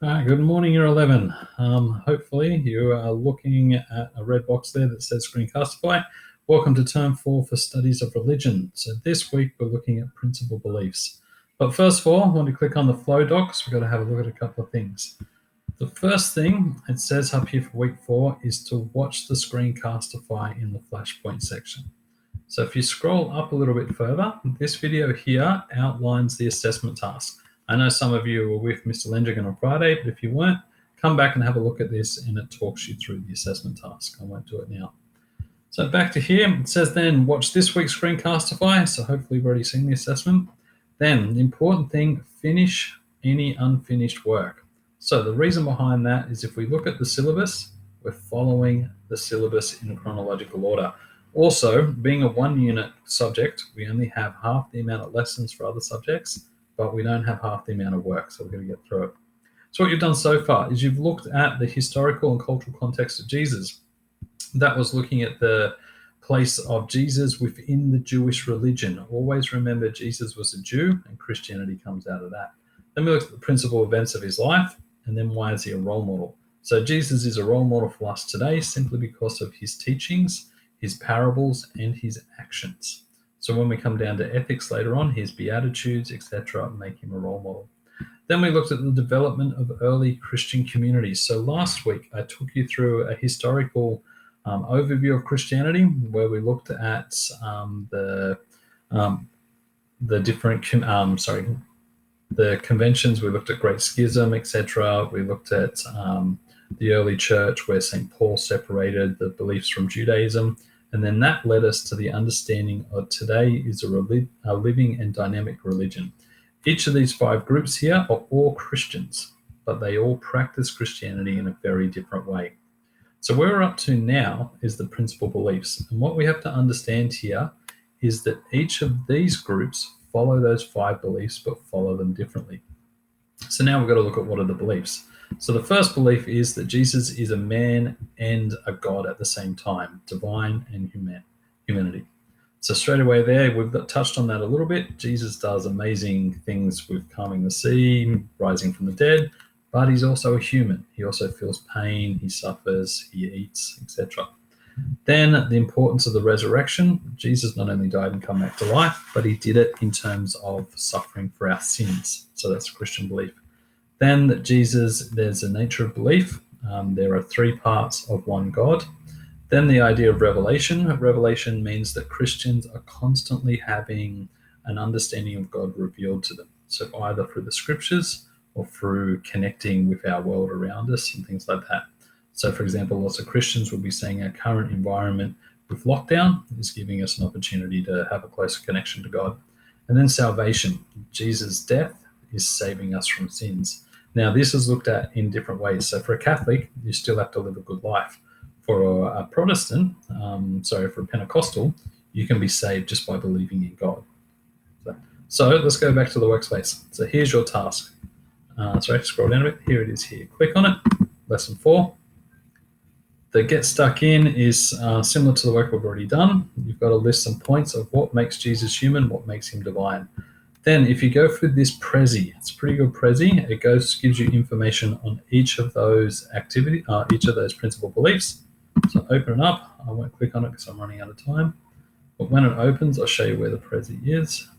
Good morning, Yr11. Hopefully you are looking at a red box there that says Screencastify. Welcome to Term 4 for Studies of Religion. So this week we're looking at principal beliefs. But first of all, I want to click on the flow docs. We've got to have a look at a couple of things. The first thing it says up here for week 4 is to watch the Screencastify in the Flashpoint section. So if you scroll up a little bit further, this video here outlines the assessment task. I know some of you were with Mr. Lendigan on Friday, but if you weren't, come back and have a look at this and it talks you through the assessment task. I won't do it now. So back to here, it says then watch this week's Screencastify. So hopefully you've already seen the assessment. Then the important thing, finish any unfinished work. So the reason behind that is if we look at the syllabus, we're following the syllabus in chronological order. Also, being a one-unit subject, we only have half the amount of lessons for other subjects, but we don't have half the amount of work, so we're going to get through it. So what you've done so far is you've looked at the historical and cultural context of Jesus. That was looking at the place of Jesus within the Jewish religion. Always remember Jesus was a Jew, and Christianity comes out of that. Then we looked at the principal events of his life, and then why is he a role model? So Jesus is a role model for us today simply because of his teachings, his parables, and his actions. So when we come down to ethics later on, his beatitudes, etc., make him a role model. Then we looked at the development of early Christian communities. So last week, I took you through a historical overview of Christianity, where we looked at the different the conventions. We looked at Great Schism, etc. We looked at the early church, where St. Paul separated the beliefs from Judaism. And then that led us to the understanding of today is a living and dynamic religion. Each of these 5 groups here are all Christians, but they all practice Christianity in a very different way. So where we're up to now is the principal beliefs. And what we have to understand here is that each of these groups follow those 5 beliefs, but follow them differently. So now we've got to look at what are the beliefs. So the first belief is that Jesus is a man and a God at the same time, divine and humanity. So straight away there, we've touched on that a little bit. Jesus does amazing things with calming the sea, rising from the dead, but he's also a human. He also feels pain, he suffers, he eats, etc. Then the importance of the resurrection. Jesus not only died and come back to life, but he did it in terms of suffering for our sins. So that's a Christian belief. Then that Jesus, there's a nature of belief. There are 3 parts of one God. Then the idea of revelation. Revelation means that Christians are constantly having an understanding of God revealed to them. So either through the scriptures or through connecting with our world around us and things like that. So for example, lots of Christians will be saying our current environment with lockdown is giving us an opportunity to have a closer connection to God. And then salvation. Jesus' death is saving us from sins. Now, this is looked at in different ways. So for a Catholic, you still have to live a good life. For a Protestant, for a Pentecostal, you can be saved just by believing in God. So let's go back to the workspace. So here's your task. Scroll down a bit. Here it is here. Click on it. Lesson 4. The get stuck in is similar to the work we've already done. You've got to list some points of what makes Jesus human, what makes him divine. Then if you go through this Prezi, it's a pretty good Prezi. It gives you information on each of those each of those principal beliefs. So open it up. I won't click on it because I'm running out of time. But when it opens, I'll show you where the Prezi is.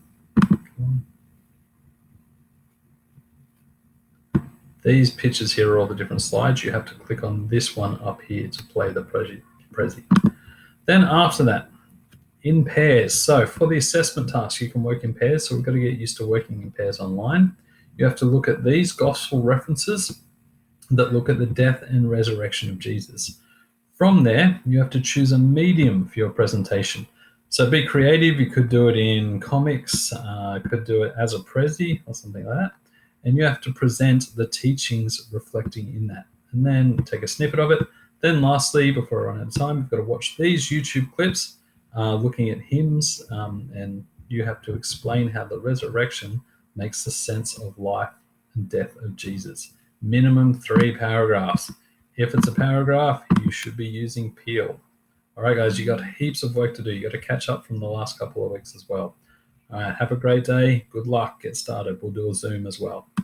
These pictures here are all the different slides. You have to click on this one up here to play the Prezi. Then after that, in pairs. So for the assessment task, you can work in pairs. So we've got to get used to working in pairs online. You have to look at these gospel references that look at the death and resurrection of Jesus. From there, you have to choose a medium for your presentation. So be creative. You could do it in comics, could do it as a Prezi or something like that. And you have to present the teachings reflecting in that. And then take a snippet of it. Then lastly, before I run out of time, you've got to watch these YouTube clips looking at hymns, and you have to explain how the resurrection makes the sense of life and death of Jesus. Minimum 3 paragraphs. If it's a paragraph, you should be using Peel. All right, guys, you got heaps of work to do. You got to catch up from the last couple of weeks as well. All right, have a great day. Good luck. Get started. We'll do a Zoom as well.